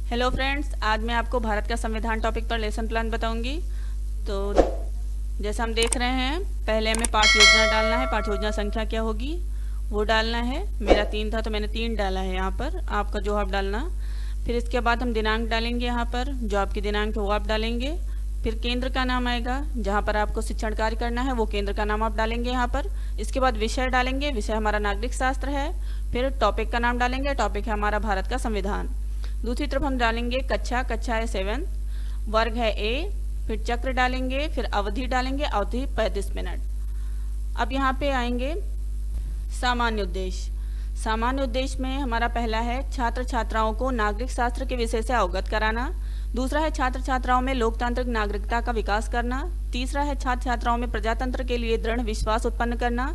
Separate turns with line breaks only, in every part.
Hello friends, आज मैं आपको भारत का संविधान टॉपिक पर लेसन प्लान बताऊंगी। तो जैसा हम देख रहे हैं, पहले हमें पाठ योजना डालना है। पाठ योजना संख्या क्या होगी वो डालना है। मेरा 3 था तो मैंने 3 डाला है यहाँ पर, आपका जो आप डालना। फिर इसके बाद हम दिनांक डालेंगे यहाँ पर, जो आपकी दिनांक है वो आप डालेंगे। फिर केंद्र का नाम आएगा, जहाँ पर आपको शिक्षण कार्य करना है वो केंद्र का नाम आप डालेंगे यहाँ पर। इसके बाद विषय डालेंगे, विषय हमारा नागरिक शास्त्र है। फिर टॉपिक का नाम डालेंगे, टॉपिक है हमारा भारत का संविधान। दूसरी तरफ हम डालेंगे कक्षा है 7, वर्ग है ए। फिर चक्र डालेंगे, फिर अवधि डालेंगे, अवधि 35 मिनट। अब यहाँ पे आएंगे सामान्य उद्देश्य। सामान्य उद्देश्य में हमारा पहला है छात्र छात्राओं को नागरिक शास्त्र के विषय से अवगत कराना। दूसरा है छात्र छात्राओं में लोकतांत्रिक नागरिकता का विकास करना। तीसरा है छात्र छात्राओं में प्रजातंत्र के लिए दृढ़ विश्वास उत्पन्न करना।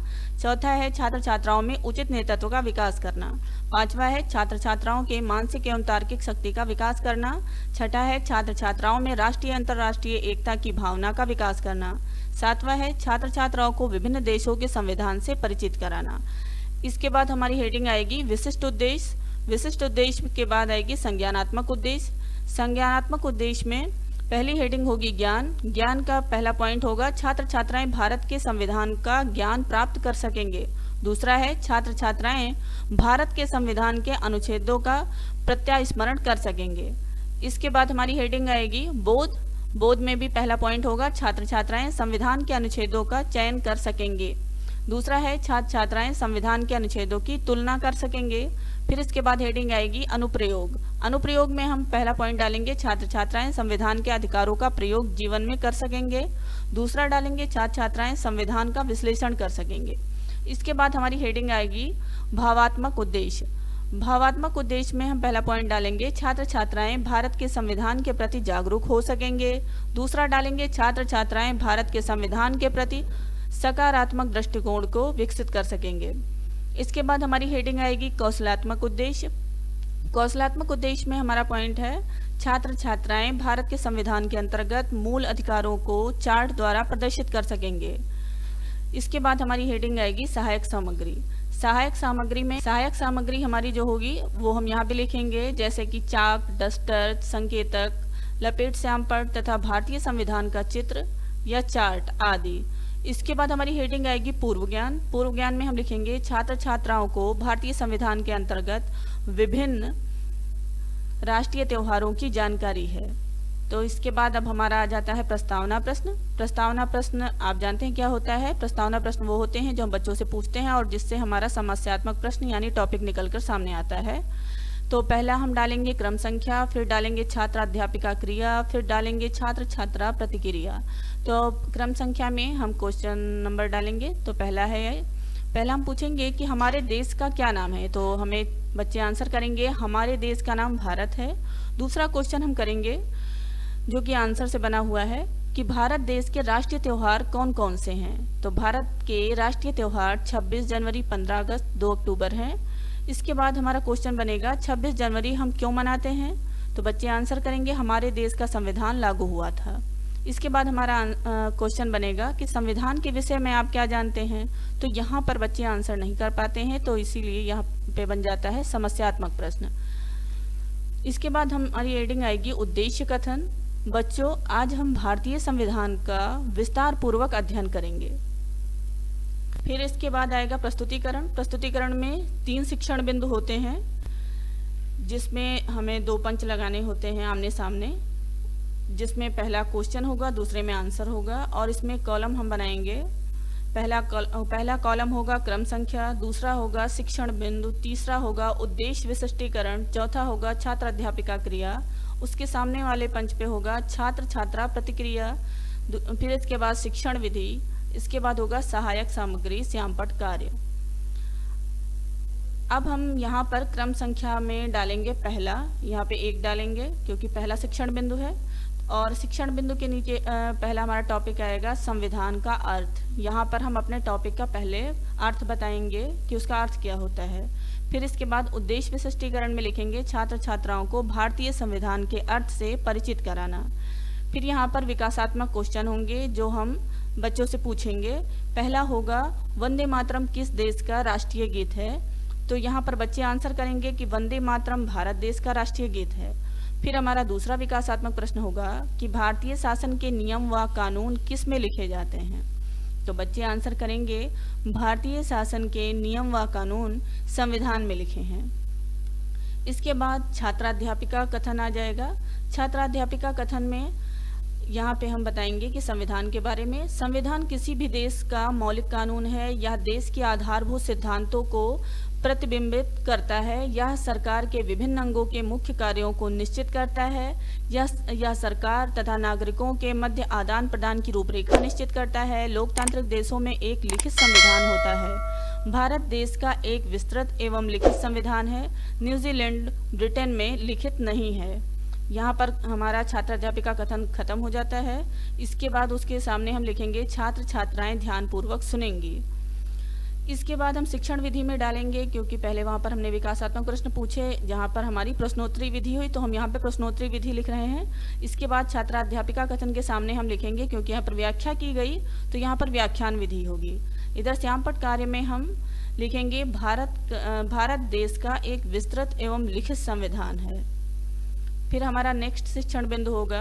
चौथा है छात्र छात्राओं में उचित नेतृत्व का विकास करना। पांचवा है छात्र छात्राओं के मानसिक एवं तार्किक शक्ति का विकास करना। छठा है छात्र छात्राओं में राष्ट्रीय अंतर्राष्ट्रीय एकता की भावना का विकास करना। सातवां है छात्र छात्राओं को विभिन्न देशों के संविधान से परिचित कराना। इसके बाद हमारी हेडिंग आएगी विशिष्ट उद्देश्य। विशिष्ट उद्देश्य के बाद आएगी संज्ञानात्मक उद्देश्य। संज्ञानात्मक उद्देश्य में पहली हेडिंग होगी ज्ञान। ज्ञान का पहला पॉइंट होगा छात्र छात्राएं भारत के संविधान का ज्ञान प्राप्त कर सकेंगे। दूसरा है छात्र छात्राएं भारत के संविधान के अनुच्छेदों का प्रत्यास्मरण कर सकेंगे। इसके बाद हमारी हेडिंग आएगी बोध। बोध में भी पहला पॉइंट होगा छात्र छात्राएं संविधान के अनुच्छेदों का चयन कर सकेंगे। दूसरा है छात्र छात्राएं संविधान के अनुच्छेदों की तुलना कर सकेंगे। फिर इसके बाद हेडिंग आएगी अनुप्रयोग। अनुप्रयोग में हम पहला पॉइंट डालेंगे छात्र छात्राएं संविधान के अधिकारों का प्रयोग जीवन में कर सकेंगे। दूसरा डालेंगे छात्र छात्राएं संविधान का विश्लेषण कर सकेंगे। इसके बाद हमारी हेडिंग आएगी भावात्मक उद्देश्य। भावात्मक उद्देश्य में हम पहला पॉइंट डालेंगे छात्र छात्राएं भारत के संविधान के प्रति जागरूक हो सकेंगे। दूसरा डालेंगे छात्र छात्राएं भारत के संविधान के प्रति सकारात्मक दृष्टिकोण को विकसित कर सकेंगे। इसके बाद हमारी हेडिंग आएगी कौशलात्मक उद्देश्य। कौशलात्मक उद्देश्य में हमारा पॉइंट है छात्र छात्राएं भारत के संविधान के अंतर्गत मूल अधिकारों को चार्ट द्वारा प्रदर्शित कर सकेंगे। इसके बाद हमारी हेडिंग आएगी सहायक सामग्री। सहायक सामग्री हमारी जो होगी वो हम यहाँ पे लिखेंगे, जैसे कि चाक, डस्टर, संकेतक, लपेट श्यामपट्ट तथा भारतीय संविधान का चित्र या चार्ट आदि। इसके बाद हमारी हेडिंग आएगी पूर्व ज्ञान। पूर्व ज्ञान में हम लिखेंगे छात्र छात्राओं को भारतीय संविधान के अंतर्गत विभिन्न राष्ट्रीय त्योहारों की जानकारी है। तो इसके बाद अब हमारा आ जाता है प्रस्तावना प्रश्न। प्रस्तावना प्रश्न आप जानते हैं क्या होता है। प्रस्तावना प्रश्न वो होते हैं जो हम बच्चों से पूछते हैं और जिससे हमारा समस्यात्मक प्रश्न यानी टॉपिक निकल कर सामने आता है। तो पहला हम डालेंगे क्रम संख्या, फिर डालेंगे छात्र अध्यापिका क्रिया, फिर डालेंगे छात्र छात्रा प्रतिक्रिया। तो क्रम संख्या में हम क्वेश्चन नंबर डालेंगे। तो पहला हम पूछेंगे कि हमारे देश का क्या नाम है। तो हमें बच्चे आंसर करेंगे हमारे देश का नाम भारत है। दूसरा क्वेश्चन हम करेंगे जो कि आंसर से बना हुआ है कि भारत देश के राष्ट्रीय त्योहार कौन कौन से हैं। तो भारत के राष्ट्रीय त्योहार 26 जनवरी, 15 अगस्त, 2 अक्टूबर हैं। इसके बाद हमारा क्वेश्चन बनेगा 26 जनवरी हम क्यों मनाते हैं। तो बच्चे आंसर करेंगे हमारे देश का संविधान लागू हुआ था। इसके बाद हमारा क्वेश्चन बनेगा कि संविधान के विषय में आप क्या जानते हैं। तो यहाँ पर बच्चे आंसर नहीं कर पाते हैं, तो इसीलिए यहाँ पे बन जाता है समस्यात्मक प्रश्न। इसके बाद हमारी हेडिंग आएगी उद्देश्य कथन। बच्चों, आज हम भारतीय संविधान का विस्तार पूर्वक अध्ययन करेंगे। फिर इसके बाद आएगा प्रस्तुतिकरण। प्रस्तुतिकरण में 3 शिक्षण बिंदु होते हैं, जिसमें हमें 2 पंच लगाने होते हैं आमने सामने, जिसमें पहला क्वेश्चन होगा, दूसरे में आंसर होगा और इसमें कॉलम हम बनाएंगे। पहला कॉलम होगा क्रम संख्या, दूसरा होगा शिक्षण बिंदु, तीसरा होगा उद्देश्य विशिष्टीकरण, चौथा होगा छात्र अध्यापिका क्रिया, उसके सामने वाले पंच पे होगा छात्र छात्रा प्रतिक्रिया, फिर इसके बाद शिक्षण विधि, इसके बाद होगा सहायक सामग्री श्यामपट्ट कार्य। अब हम यहाँ पर क्रम संख्या में डालेंगे पहला, यहाँ पे 1 डालेंगे क्योंकि पहला शिक्षण बिंदु है। और शिक्षण बिंदु के नीचे पहला हमारा टॉपिक आएगा संविधान का अर्थ। यहाँ पर हम अपने टॉपिक का पहले अर्थ बताएंगे कि उसका अर्थ क्या होता है। फिर इसके बाद उद्देश्य विशिष्टीकरण में लिखेंगे छात्र छात्राओं को भारतीय संविधान के अर्थ से परिचित कराना। फिर यहाँ पर विकासात्मक क्वेश्चन होंगे जो हम बच्चों से पूछेंगे। पहला होगा वंदे मातरम किस देश का राष्ट्रीय गीत है। तो यहाँ पर बच्चे आंसर करेंगे कि वंदे मातरम भारत देश का राष्ट्रीय गीत है। फिर हमारा दूसरा विकासात्मक प्रश्न होगा कि भारतीय शासन के नियम व कानून किस में लिखे जाते हैं। तो बच्चे आंसर करेंगे भारतीय शासन के नियम व कानून संविधान में लिखे हैं। इसके बाद छात्राध्यापिका कथन आ जाएगा। छात्राध्यापिका कथन में यहाँ पे हम बताएंगे कि संविधान के बारे में। संविधान किसी भी देश का मौलिक कानून है। यह देश के आधारभूत सिद्धांतों को प्रतिबिंबित करता है। यह सरकार के विभिन्न अंगों के मुख्य कार्यों को निश्चित करता है। यह सरकार तथा नागरिकों के मध्य आदान प्रदान की रूपरेखा निश्चित करता है। लोकतांत्रिक देशों में एक लिखित संविधान होता है। भारत देश का एक विस्तृत एवं लिखित संविधान है। न्यूजीलैंड ब्रिटेन में लिखित नहीं है। यहाँ पर हमारा छात्राध्यापिका कथन खत्म हो जाता है। इसके बाद उसके सामने हम लिखेंगे छात्र छात्राएं ध्यानपूर्वक सुनेंगी। इसके बाद हम शिक्षण विधि में डालेंगे, क्योंकि पहले वहाँ पर हमने विकासात्मक प्रश्न पूछे जहाँ पर हमारी प्रश्नोत्तरी विधि हुई, तो हम यहाँ पे प्रश्नोत्तरी विधि लिख रहे हैं। इसके बाद छात्राध्यापिका कथन के सामने हम लिखेंगे, क्योंकि यहाँ पर व्याख्या की गई तो यहाँ पर व्याख्यान विधि होगी। इधर श्यामपट्ट कार्य में हम लिखेंगे भारत देश का एक विस्तृत एवं लिखित संविधान है। फिर हमारा नेक्स्ट शिक्षण बिंदु होगा,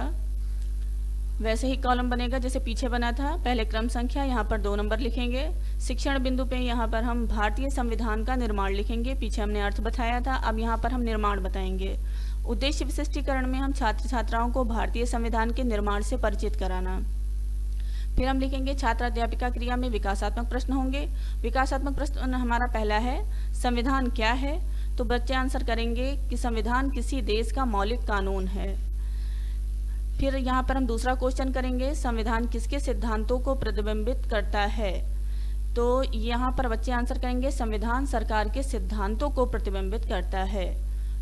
वैसे ही कॉलम बनेगा जैसे पीछे बना था। पहले क्रम संख्या, यहाँ पर 2 नंबर लिखेंगे। शिक्षण बिंदु पे यहाँ पर हम भारतीय संविधान का निर्माण लिखेंगे। पीछे हमने अर्थ बताया था, अब यहाँ पर हम निर्माण बताएंगे। उद्देश्य विशिष्टीकरण में हम छात्र छात्राओं को भारतीय संविधान के निर्माण से परिचित कराना। फिर हम लिखेंगे छात्राध्यापिका क्रिया में विकासात्मक प्रश्न होंगे। विकासात्मक प्रश्न हमारा पहला है संविधान क्या है। तो बच्चे आंसर करेंगे कि संविधान किसी देश का मौलिक कानून है। फिर यहाँ पर हम दूसरा क्वेश्चन करेंगे संविधान किसके सिद्धांतों को प्रतिबिंबित करता है। तो यहाँ पर बच्चे आंसर करेंगे संविधान सरकार के सिद्धांतों को प्रतिबिंबित करता है।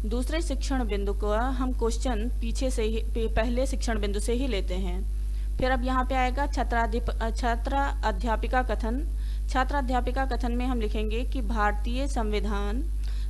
दूसरे शिक्षण बिंदु को हम क्वेश्चन पीछे से ही पहले शिक्षण बिंदु से ही लेते हैं। फिर अब यहाँ पे आएगा छात्रा अध्यापिका कथन। छात्राध्यापिका कथन में हम लिखेंगे कि भारतीय संविधान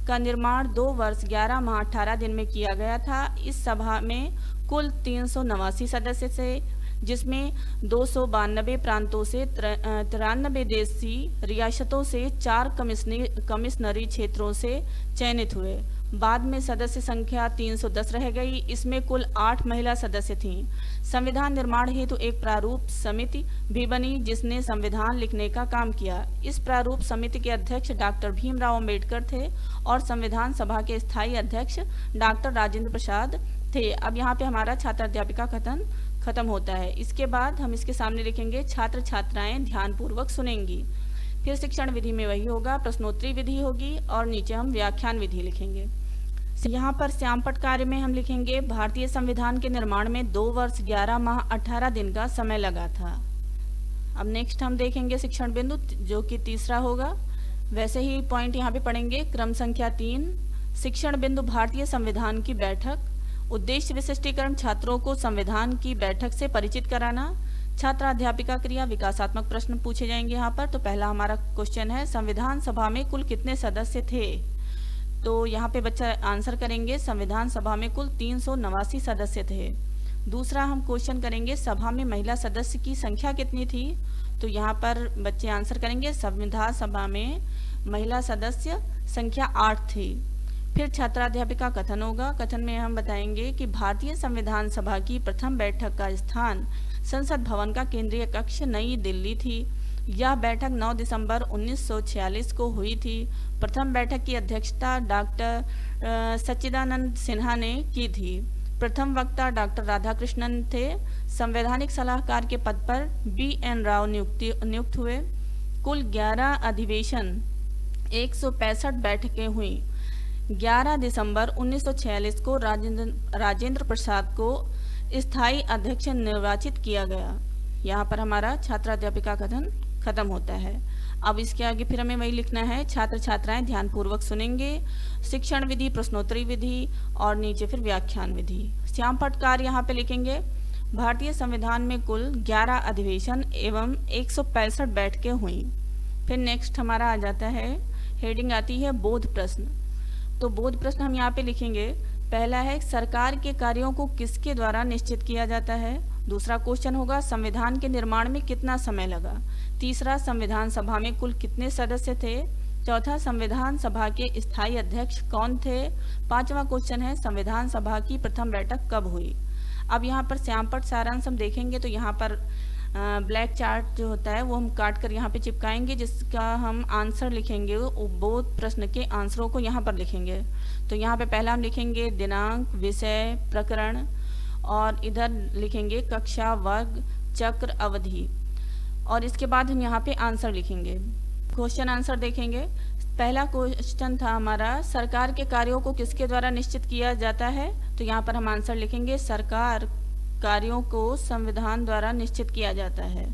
का निर्माण 2 वर्ष 11 माह 18 दिन में किया गया था। इस सभा में कुल 389 सदस्य थे, जिसमें 292 प्रांतों से 93 देशी रियासतों से 4 कमिश्नरी क्षेत्रों से चयनित हुए। बाद में सदस्य संख्या 310 रह गई। इसमें कुल 8 महिला सदस्य थीं। संविधान निर्माण हेतु एक प्रारूप समिति भी बनी, जिसने संविधान लिखने का काम किया। इस प्रारूप समिति के अध्यक्ष डॉक्टर भीमराव अंबेडकर थे और संविधान सभा के स्थायी अध्यक्ष डॉक्टर राजेंद्र प्रसाद थे। अब यहाँ पे हमारा छात्राध्यापिका कथन खत्म होता है। इसके बाद हम इसके सामने लिखेंगे छात्र छात्राएं ध्यानपूर्वक सुनेंगी। फिर शिक्षण विधि में वही होगा, प्रश्नोत्तरी विधि होगी और नीचे हम व्याख्यान विधि लिखेंगे। यहाँ पर श्यामपट्ट कार्य में हम लिखेंगे भारतीय संविधान के निर्माण में 2 वर्ष 11 माह 18 दिन का समय लगा था। अब नेक्स्ट हम देखेंगे शिक्षण बिंदु जो कि तीसरा होगा। वैसे ही पॉइंट यहाँ पे पढ़ेंगे। क्रम संख्या 3 शिक्षण बिंदु भारतीय संविधान की बैठक। उद्देश्य विशिष्टीकरण छात्रों को संविधान की बैठक से परिचित कराना। छात्राध्यापिका क्रिया विकासात्मक प्रश्न पूछे जाएंगे यहाँ पर। तो पहला हमारा क्वेश्चन है संविधान सभा में कुल कितने सदस्य थे। तो यहाँ पे बच्चा आंसर करेंगे संविधान सभा में कुल 389 सदस्य थे। दूसरा हम क्वेश्चन करेंगे सभा में महिला सदस्य की संख्या कितनी थी। तो यहाँ पर बच्चे आंसर करेंगे संविधान सभा में महिला सदस्य संख्या 8 थी। फिर छात्राध्यापिका कथन होगा। कथन में हम बताएंगे कि भारतीय संविधान सभा की प्रथम बैठक का स्थान संसद भवन का केंद्रीय कक्ष नई दिल्ली थी। यह बैठक 9 दिसंबर 1946 को हुई थी। प्रथम बैठक की अध्यक्षता डॉक्टर सच्चिदानंद सिन्हा ने की थी। प्रथम वक्ता डॉक्टर राधाकृष्णन थे। संवैधानिक सलाहकार के पद पर BN राव नियुक्त हुए। कुल 11 अधिवेशन 165 बैठकें हुई। 11 दिसंबर 1946 को राजेंद्र प्रसाद को स्थायी अध्यक्ष निर्वाचित किया गया। यहाँ पर हमारा छात्राध्यापिका कथन खत्म होता है। अब इसके आगे फिर हमें वही लिखना है छात्र छात्राएं ध्यानपूर्वक सुनेंगे। शिक्षण विधि, प्रश्नोत्तरी विधि और नीचे फिर व्याख्यान विधि। श्यामपट्ट कार्य यहाँ पे लिखेंगे भारतीय संविधान में कुल 11 अधिवेशन एवं 165 बैठकें हुई। फिर नेक्स्ट हमारा आ जाता है, हेडिंग आती है बोध प्रश्न। तो बोध प्रश्न हम यहाँ पे लिखेंगे। पहला है सरकार के कार्यों को किसके द्वारा निश्चित किया जाता है। दूसरा क्वेश्चन होगा संविधान के निर्माण में कितना समय लगा। तीसरा संविधान सभा में कुल कितने सदस्य थे। चौथा, संविधान सभा के स्थायी अध्यक्ष कौन थे? पांचवा क्वेश्चन है, संविधान सभा की प्रथम बैठक कब हुई? अब यहाँ पर श्यामपट्ट सारांश हम देखेंगे तो यहाँ पर ब्लैक चार्ट जो होता है वो हम काट कर यहाँ पे चिपकाएंगे, जिसका हम आंसर लिखेंगे, वो प्रश्न के आंसरों को यहाँ पर लिखेंगे। तो यहाँ पे पहला हम लिखेंगे दिनांक, विषय, प्रकरण, और इधर लिखेंगे कक्षा, वर्ग, चक्र, अवधि, और इसके बाद हम यहाँ पे आंसर लिखेंगे। क्वेश्चन आंसर देखेंगे। पहला क्वेश्चन था हमारा, सरकार के कार्यों को किसके द्वारा निश्चित किया जाता है? तो यहाँ पर हम आंसर लिखेंगे सरकार कार्यों को संविधान द्वारा निश्चित किया जाता है।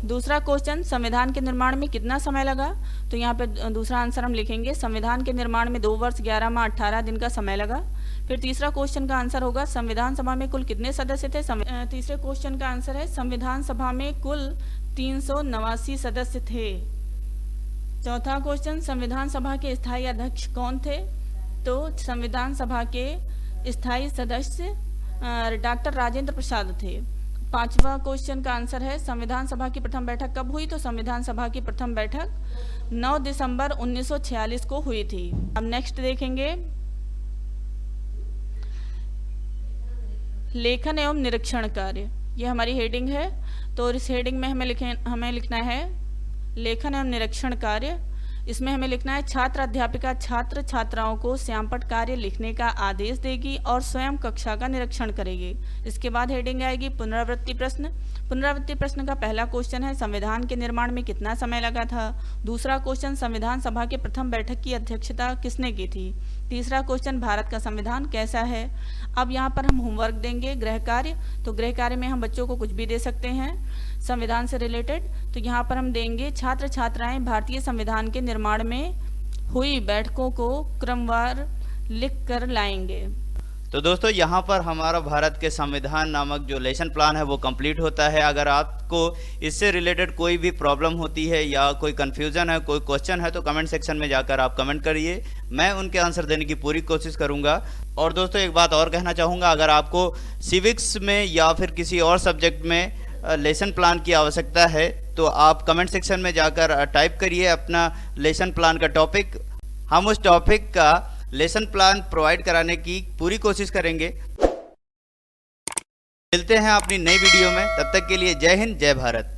दूसरा क्वेश्चन, संविधान के निर्माण में कितना समय लगा? तो यहाँ पे दूसरा आंसर हम लिखेंगे संविधान के निर्माण में 2 वर्ष 11 माह 18 दिन का समय लगा। फिर तीसरा क्वेश्चन का आंसर होगा संविधान सभा में कुल कितने सदस्य थे? तीसरे क्वेश्चन का आंसर है संविधान सभा में कुल 389 सदस्य थे। चौथा क्वेश्चन, संविधान सभा के स्थायी अध्यक्ष कौन थे? तो संविधान सभा के स्थायी सदस्य डॉक्टर राजेंद्र प्रसाद थे। पांचवा क्वेश्चन का आंसर है संविधान सभा की प्रथम बैठक कब हुई? तो संविधान सभा की प्रथम बैठक 9 दिसंबर 1946 को हुई थी। अब नेक्स्ट देखेंगे लेखन एवं निरीक्षण कार्य, ये हमारी हेडिंग है। तो इस हेडिंग में हमें लिखना है लेखन एवं निरीक्षण कार्य। इसमें हमें लिखना है छात्र अध्यापिका छात्र छात्राओं को श्यामपट्ट कार्य लिखने का आदेश देगी और स्वयं कक्षा का निरीक्षण करेगी। इसके बाद हेडिंग आएगी पुनरावृत्ति प्रश्न। पुनरावृत्ति प्रश्न का पहला क्वेश्चन है संविधान के निर्माण में कितना समय लगा था? दूसरा क्वेश्चन, संविधान सभा के प्रथम बैठक की अध्यक्षता किसने की थी? तीसरा क्वेश्चन, भारत का संविधान कैसा है? अब यहाँ पर हम होमवर्क देंगे, गृह कार्य। तो गृह कार्य में हम बच्चों को कुछ भी दे सकते हैं संविधान से रिलेटेड। तो यहाँ पर हम देंगे छात्र छात्राएं भारतीय संविधान के निर्माण में हुई बैठकों को क्रमवार लिख कर लाएंगे।
तो दोस्तों यहाँ पर हमारा भारत के संविधान नामक जो लेसन प्लान है वो कंप्लीट होता है। अगर आपको इससे रिलेटेड कोई भी प्रॉब्लम होती है या कोई कन्फ्यूज़न है, कोई क्वेश्चन है, तो कमेंट सेक्शन में जाकर आप कमेंट करिए, मैं उनके आंसर देने की पूरी कोशिश करूँगा। और दोस्तों एक बात और कहना चाहूँगा, अगर आपको सिविक्स में या फिर किसी और सब्जेक्ट में लेसन प्लान की आवश्यकता है तो आप कमेंट सेक्शन में जाकर टाइप करिए अपना लेसन प्लान का टॉपिक। हम उस टॉपिक का लेसन प्लान प्रोवाइड कराने की पूरी कोशिश करेंगे। मिलते हैं अपनी नई वीडियो में, तब तक के लिए जय हिंद, जय भारत।